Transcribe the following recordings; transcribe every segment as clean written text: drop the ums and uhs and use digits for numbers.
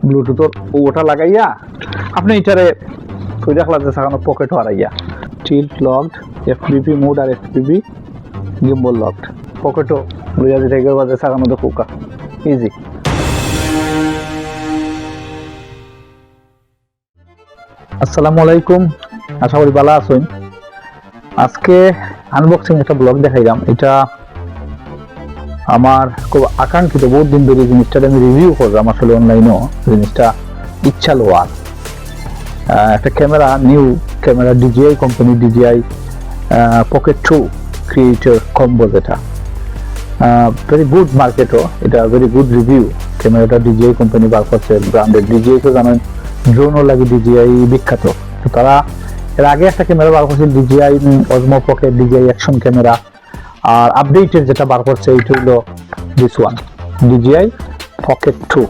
ব্লুটুথর ওটা লাগাইয়া আপনি এটারে কই রাখলা যে সাকানো পকেট হারাইয়া টিল্ট লকড এফপিপি মোড আর এফপিপি গিম্বল লকড পকেটও লইয়া দিতে গেলে বাজে সাকানো তো কুকা ইজি। আসসালামু আলাইকুম, আশা করি ভালো আছেন। আজকে আনবক্সিং একটা ব্লগ দেখাইলাম। এটা আমার খুব আকাঙ্ক্ষিত, বহুত দিন ধরে জিনিসটা আমি রিভিউ করলাম, আসলে অনলাইনেও জিনিসটা ইচ্ছা লোয়ার একটা camera, new camera DJI company, DJI pocket 2 creator combo, যেটা ভেরি গুড মার্কেটও, এটা ভেরি গুড রিভিউ। ক্যামেরাটা DJI কোম্পানি বার করছে, ব্র্যান্ডেড। DJI তো জানেন ড্রোনও লাগে DJI বিখ্যাত। তো তারা এর আগে একটা ক্যামেরা বার করছে DJI Osmo pocket, DJI action camera. আর আপডেটের যেটা বার করছে এইটা হলো দিস ওয়ান, DJI পকেট 2।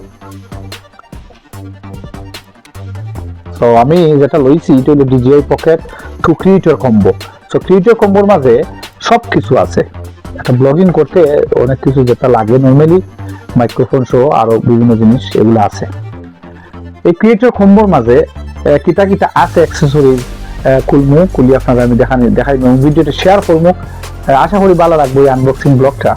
তো আমি যেটা লইছি এটা হলো DJI পকেট 2 ক্রিয়েটর কম্বো। তো ক্রিয়েটর কম্বোর মাঝে সব কিছু আছে। একটা ব্লগিং করতে অনেক কিছু যেটা লাগে নর্মালি, মাইক্রোফোন সহ আরো বিভিন্ন জিনিস এগুলো আছে এই ক্রিয়েটর কম্বোর মাঝে। কিতা কিতা আছে অ্যাক্সেসরিজ খুলি আপনারা আমি দেখাই ভিডিওটা শেয়ার করবো। আশা করি ভালো লাগবে এই আনবক্সিং ব্লগটা।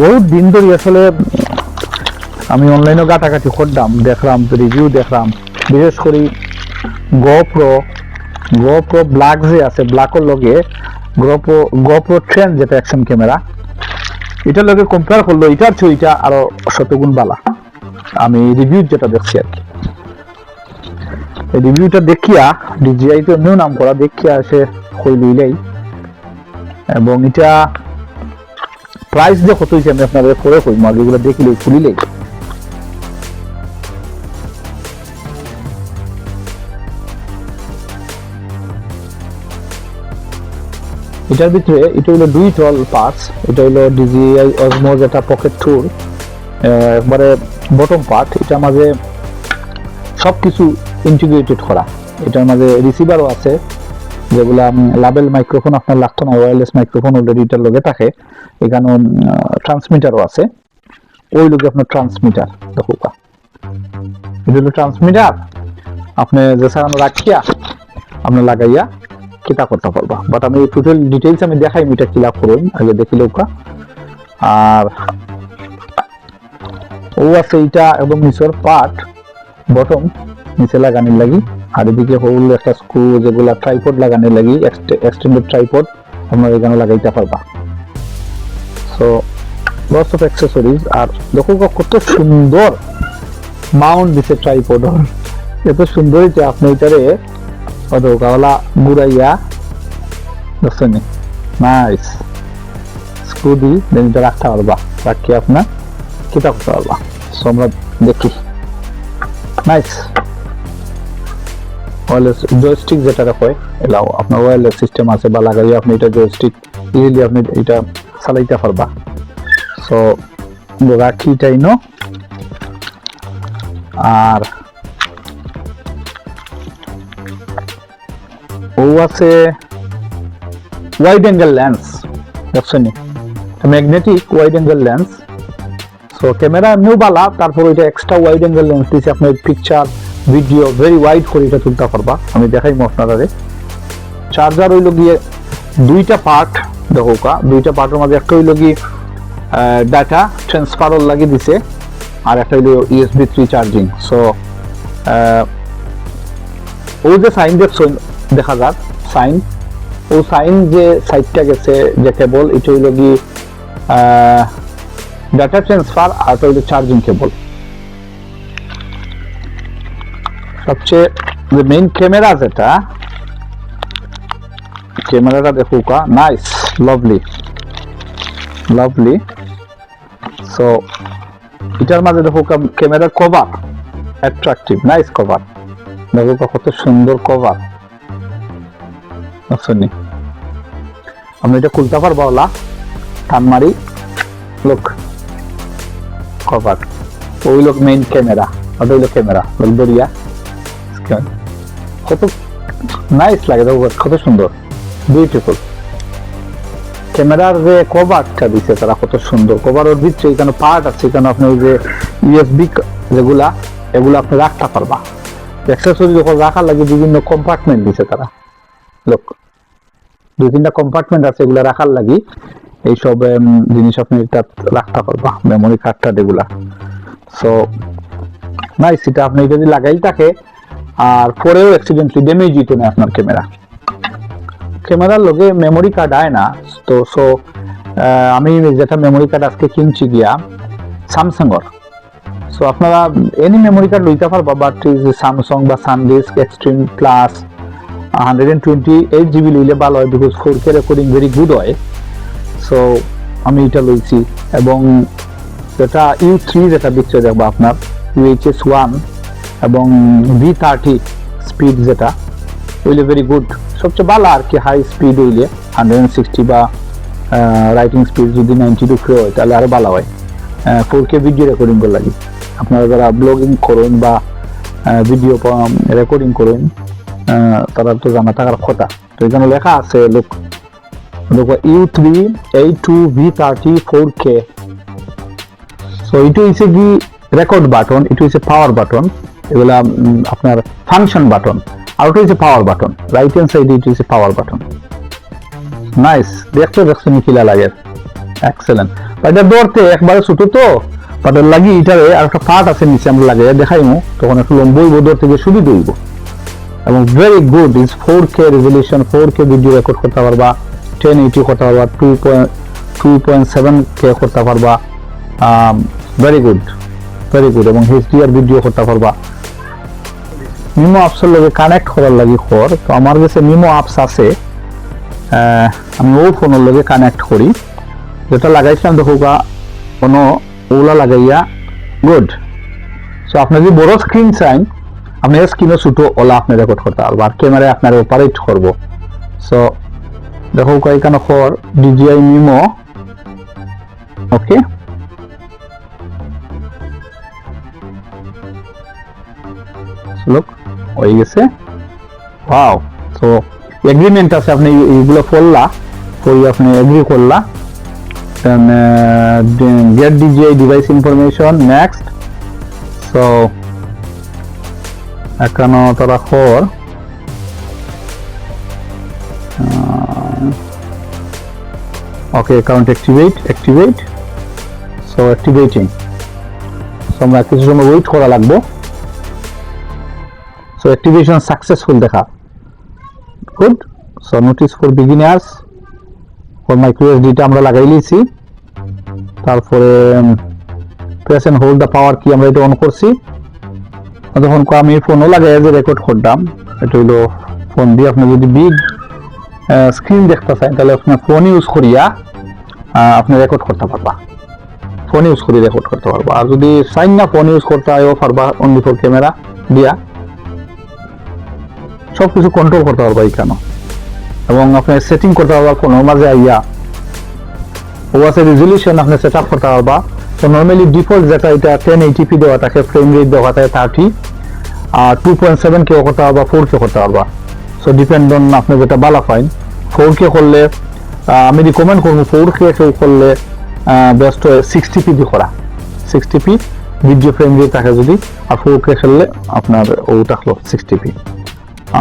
বহুত দিন ধরে আসলে আমি অনলাইনে ঘাটাঘাটি করলাম, দেখলাম রিভিউ দেখলাম, বিশেষ করে গোপ্রো ব্ল্যাক যে আছে, ব্ল্যাকের লগে গোপ্রো ট্রেন্ড যেটা অ্যাকশন ক্যামেরা, এটার লগে কম্পেয়ার করলো এটার ছবিটা আরো শতগুণ বালা। আমি রিভিউ যেটা দেখছি আর কি, এই রিভিউটা দেখিয়া DJI তো এমনিও নাম করা, দেখিয়া সে কই লইলাই। এবং এটা প্রাইস যে কত হয়েছে আমি আপনাদের পরে কই, মাগুলো দেখিলে খুলিলেই। এটার ভিতরে এটা হলো 2 টল পার্টস। এটা হলো DJI অজমো যেটা পকেট 2 একবারে বটম পার্ট। এটার মাঝে সবকিছু ইন্টিগ্রেটেড করা। এটার মাঝে রিসিভারও আছে, যেগুলা লাবেল মাইক্রোফোন আপনার লাগতো না, ওয়্যারলেস মাইক্রোফোন অলরেডি এটার লগে থাকে। এখানে ট্রান্সমিটারও আছে, ওই লোকে আপনার ট্রান্সমিটার দেখো, এটা হলো ট্রান্সমিটার। আপনি যে সারানো রাখিয়া আপনি লাগাইয়া কিতা করতে পারবা। বাট আমি টোটাল ডিটেইলস আমি দেখাই, এটা কিলা করুন আগে দেখিলে ওকা। আর ও আছে এইটা একদম নিচের পার্ট, বটম নিচে লাগানোর লাগি। আর এদিকে হল একটা স্ক্রু, যেগুলা ট্রাইপড লাগানোর লাগি, এক্সটেন্ডেড ট্রাইপড আপনার এখানে লাগাইতে পারবা। So lots of accessories. আর দেখো কত সুন্দর মাউন্ট দিছে ট্রাইপড, এত সুন্দর যে আপনি এটারে গাওয়ালা ঘুরাইয়া দেখছেন, নাইস স্ক্রু দিয়ে দেন এটা রাখতে পারবা, রাখি আপনার কিতা করতে পারবা। সো আমরা দেখি, নাইস ওয়্যারলেস জয়স্টিক যেটা রাখে, এলাও আপনার ওয়্যারলেস সিস্টেম আছে বা লাগাইয়া আপনি এটা জয়স্টিক ইজিলি আপনি এটা চালাইতে পারবা। সো রাখি এটাই নো। আর ও আছে ওয়াইড অ্যাঙ্গেল লেন্স, দেখছেন magnetic wide angle lens. So camera এমনিও বালা, তারপর ওইটা এক্সট্রা ওয়াইড অ্যাঙ্গেল লেন্স দিয়েছে, আপনার পিকচার ভিডিও ভেরি ওয়াইড করে এটা তুলতে পারবা। আমি দেখাইমু আপনারা। চার্জার হইল গিয়ে 2টা পার্ট, দেখো দুইটা পার্টের মাঝে একটা হইল গিয়ে ডাটা ট্রান্সফারর লাগিয়ে দিছে, আর একটা হইল USB 3 চার্জিং। সো ও যে সাইন দেখছেন দেখা যাক সাইন, ও সাইন যে সাইডটা গেছে যে কেবল, এটা হইল গিয়ে ডাটা ট্রান্সফার, আর এটা হইল চার্জিং কেবল। সবচেয়ে যে মেইন ক্যামেরা, যেটা ক্যামেরাটা দেখো নাইস, লাভলি। সো এটার মাঝে দেখো ক্যামেরার কভার অ্যাট্রাকটিভ, নাইস কভার, দেখো কত সুন্দর কভার। আমি এটা খুলতে পারবো ওলা টান মারি, লোক কভার, ওই লোক মেইন ক্যামেরা। ওটা হইলো ক্যামেরা দরিয়া কত নাইস লাগে দেখো কত সুন্দর বিউটিফুল ক্যামেরার যে কভারটা দিছে তারা কত সুন্দর কভারের ভিতরে এখানে পার্ট আছে এখানে আপনি ওই যে ইউএসবি যেগুলা এগুলো আপনি রাখতে পারবা অ্যাক্সেসরি যখন রাখার লাগে বিভিন্ন কম্পার্টমেন্ট দিছে তারা লোক 2-3টা কম্পার্টমেন্ট আছে এগুলা রাখার লাগি এইসব জিনিস আপনি এটা রাখতে পারবা মেমোরি কার্ডটা এগুলা সো নাইস এটা আপনি যদি লাগাই থাকে আর পরেও অ্যাক্সিডেন্টলি ড্যামেজ হইতো না আপনার ক্যামেরার লগে মেমোরি কার্ড আয় না তো সো আমি যেটা মেমোরি কার্ড আজকে কিনছি গিয়া স্যামসাংর সো আপনারা এনি মেমোরি কার্ড লইতে পারবা বাট ইজ স্যামসাং বা সানডিস্ক এক্সট্রিম প্লাস 128 জিবি লইলে ভালো হয় because 4K recording very good হয় সো আমি এটা লইছি এবং যেটা U3 যেটা বিক্রি দেখবা আপনার UHS 1 এবং V30 স্পিড যেটা হইলে ভেরি গুড সবচেয়ে ভালো আর কি হাই স্পিড হইলে 160 বা রাইটিং স্পিড যদি 92 করে হয় তাহলে আরো ভালো হয় 4K ভিডিও রেকর্ডিং করে লাগি আপনারা যারা ব্লগিং করেন বা ভিডিও রেকর্ডিং করেন তারা তো জানা থাকার কথা তো এখানে লেখা আছে লোক U3 A2 V30 4K so এটা হচ্ছে কি রেকর্ড বাটন এটা হচ্ছে পাওয়ার বাটন এগুলা আপনার ফাংশন বাটন আর ওটা হচ্ছে পাওয়ার বাটন রাইট হ্যান্ড সাইডে এটা হচ্ছে পাওয়ার বাটন নাইস দেখতে কিলা লাগে এক্সেলেন্ট এটা ধরতে একবারে ছোট তো বাটন লাগি এটারে আর একটা পার্ট আছে নিচে আমরা লাগাই দেখাইমু তখন একটু লম্বই বোধর থেকে সুবিধা হইব এবং very good is 4K resolution 4K video record করতে পারবা 1080 করতে পারবা 2.7K করতে পারবা ভেরি গুড এবং HDR ভিডিও করতে পারবা মিমো অ্যাপসের লগে কানেক্ট করার লাগি খর তো আমার কাছে মিমো অ্যাপস আছে আমি ও ফোনের লগে কানেক্ট করি যেটা লাগাইছিলাম দেখো কোনো ওলা লাগাইয়া গুড সো আপনি যদি বড় স্ক্রিন চান আপনি স্ক্রিনে ছোট ওলা আপনি রেকর্ড করতে পারবেন আর ক্যামেরায় আপনার অপারেট করব সো দেখো এখানে খর DJI মিমো ওকে লোক হয়ে গেছে ওয়াও সো এগ্রিমেন্ট আছে আপনি এইগুলো পড়লা পড়ি আপনি এগ্রি করলা then get DJI device information next so এখানে তারা খর okay account activate so activating so আমরা কিছু সময় ওয়েট করা লাগবে so activation successful দেখা good so notice for beginners for micro SD টা আমরা লাগাই লিছি তারপরে press and hold the power key আমরা এটা অন করছি তখন আমি ফোনও লাগাই যে রেকর্ড করলাম এটা হলো ফোন দিয়ে আপনি যদি বিগ স্ক্রিন দেখতে চান তাহলে আপনি ফোন ইউজ করিয়া আপনি রেকর্ড করতে পারবা ফোন ইউজ করে রেকর্ড করতে পারবা আর যদি চাইন না ফোন ইউজ করতে হয় পারবা অনলি ফর ক্যামেরা দিয়া সবকিছু কন্ট্রোল করতে পারবা এখানে এবং আপনি সেটিং করতে পারবা ফোনের মাঝে আইয়া ওয়াসে রেজলিউশন আপনি সেট আপ করতে পারবা তো নরমালি ডিফল্ট যেটা এটা 1080p দেওয়া থাকে ফ্রেম রেট দেওয়া থাকে 30 আর 2.7K করতে পারবা 4K করতে পারবা সো ডিপেন্ড অন আপনি যেটা ভালো পাইন 4K করলে আমি রিকমেন্ড করব 4K করলে বেস্ট 60p দিয়ে করা 60p ভিডিও ফ্রেম রেট থাকে যদি আর 4K করলে আপনার ওটা হলো 60p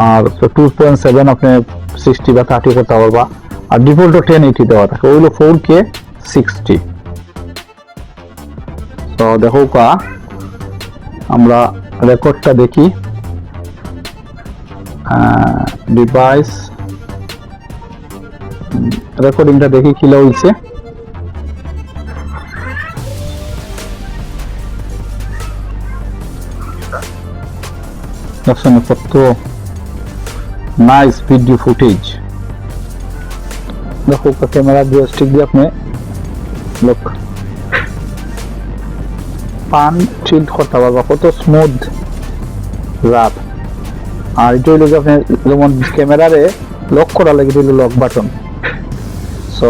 আর 2.7 আপনি 60 বা 30 করতে পারবা আর ডিফল্ট 1080 দেওয়া থাকে ওইগুলো 4K 60 তো দেখো আমরা রেকর্ডটা দেখি ডিভাইস রেকর্ডিংটা দেখি কি হইছে দেখছেন কত নাইস ভিডিও ফুটেজ দেখো ক্যামেরা দিয়ে স্টিক দিয়ে আপনি লুক পান টিল্ট করতে পারবা কত স্মুথ রাত আর এটা হলো আপনি যেমন ক্যামেরারে লক করা লাগে দিল লক বাটন সো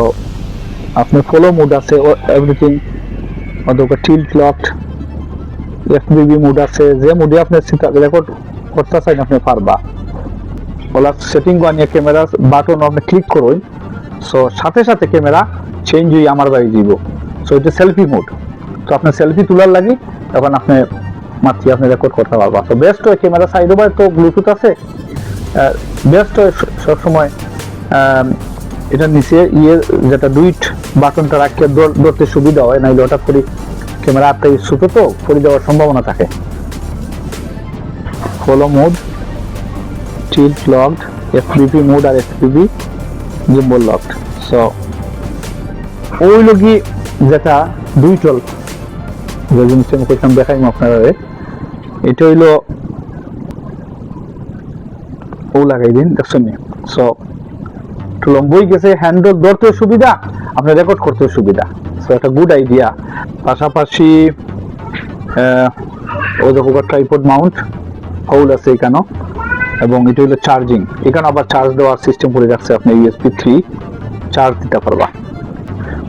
আপনি ফলো মোড আছে এভরিথিং অথবা টিল্ট লকড এফবিবি মোড আছে, যে মোডে আপনি রেকর্ড করতে চান আপনি পারবা। ওলা সেটিং বানিয়ে ক্যামেরা বাটন আপনি ক্লিক করুন, সো সাথে সাথে ক্যামেরা চেঞ্জ হয়ে আমার বাড়ি যাব। সো এটা সেলফি মোড, তো আপনি সেলফি তোলার লাগি তখন আপনি মাত্র আপনি রেকর্ড করতে পারবা। তো বেস্ট হয় ক্যামেরা সাইড ওভার তো ব্লুটুথ আছে, বেস্ট হয় সবসময় এটা নিচে যেটা ডুইট বাটনটা রাখিয়ে ধরতে সুবিধা হয়, নাইলে হঠাৎ করে ক্যামেরা হাতটা ছোট তো পড়ে যাওয়ার সম্ভাবনা থাকে। Follow mode, tilt locked, FBP mode আর এফবিপি gimbal locked। সো ওই লগি যেটা দুইটল যে জিনিসটা আমি কইতাম দেখাইম আপনারা, এটা হইলো ও লাগাই দিন, দেখছেন নি। সো একটু লম্বই গেছে, হ্যান্ডল ধরতে সুবিধা, আপনার রেকর্ড করতে সুবিধা। সো এটা গুড আইডিয়া। পাশাপাশি ও দেখো ট্রাইপড মাউন্ট হোল আছে এখানে, এবং এটা হলো চার্জিং, এখানে আবার চার্জ দেওয়ার সিস্টেম করে রাখছে, আপনি ইউএসবি 3 চার্জ দিতে পারবা।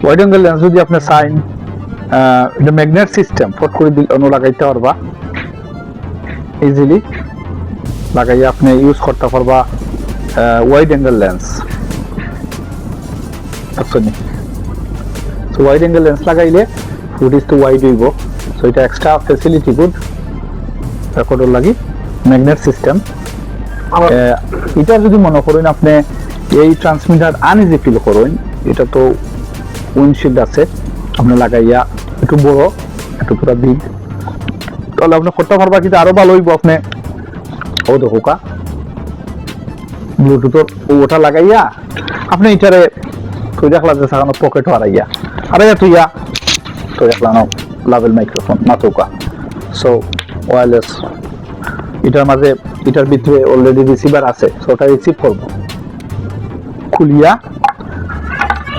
ওয়াইড অ্যাঙ্গেল লেন্স যদি আপনি চাইন, এটা ম্যাগনেট সিস্টেম, ফট করে লাগাইতে পারবা, ইজিলি লাগাইয়া আপনি ইউজ করতে পারবা wide angle lens. So wide angle lens লাগাইলে ফুটেজ তো ওয়াইড হইব। সো এটা এক্সট্রা ফ্যাসিলিটি গুড রেকর্ডের লাগি ম্যাগনেট সিস্টেম। এটা যদি মনে করেন আপনি এই ট্রান্সমিটার আনইজি ফিল করেন, এটা তো উইন্ডশিল্ড আছে, আপনি লাগাইয়া একটু বড় একটু পুরো বিগ, তাহলে আপনি করতে পারবা। কিন্তু আরো ভালো হইব আপনি ও দেখোকা ব্লুটুথের ওটা লাগাইয়া আপনি এটারে তুই দেখলা যে সাকানো পকেট হারাইয়া তুইয়া তো দেখলাম লাভেল মাইক্রোফোন না তোকা। সো ওয়্যারলেস এটার মাঝে, এটার ভিতরে অলরেডি রিসিভার আছে, সো ওটা রিসিভ করব, খুলিয়া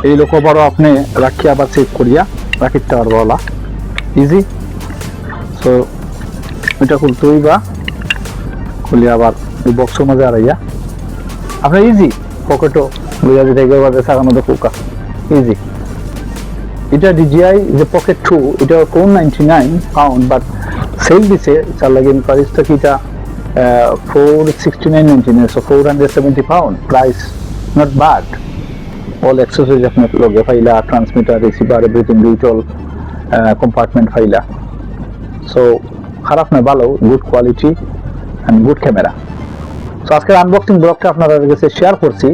এই লোক আবারও আপনি রাখিয়া আবার সেভ করিয়া রাখিতে পারবো, ওলা ইজি। সো এটা খুলতে হইবা, খুলিয়া আবার এই বক্সের মাঝে হারাইয়া আপনার ইজি পকেটও লইয়া দিতে গেলে সাকানো দেখুকা ইজি। এটা DJI যে পকেট 2, এটা 499 পাউন্ড, বাট সেল দিছে চার লাগে প্রাইস থেকে এটা 469.99, so 470 pound price, not bad. All accessories আপনার লগে ফাইলা, transmitter, receiver, everything, digital compartment ফাইলা। সো খারাপ না, ভালো, good quality and good camera. So আজকের আনবক্সিং ব্লগটা আপনাদের কাছে শেয়ার করছি।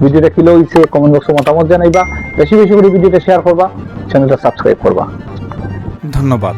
ভিডিওটা কি হইছে কমেন্ট বক্সে মতামত জানাইবা, বেশি বেশি করে ভিডিওটা শেয়ার করবা, চ্যানেলটা সাবস্ক্রাইব করবা। ধন্যবাদ।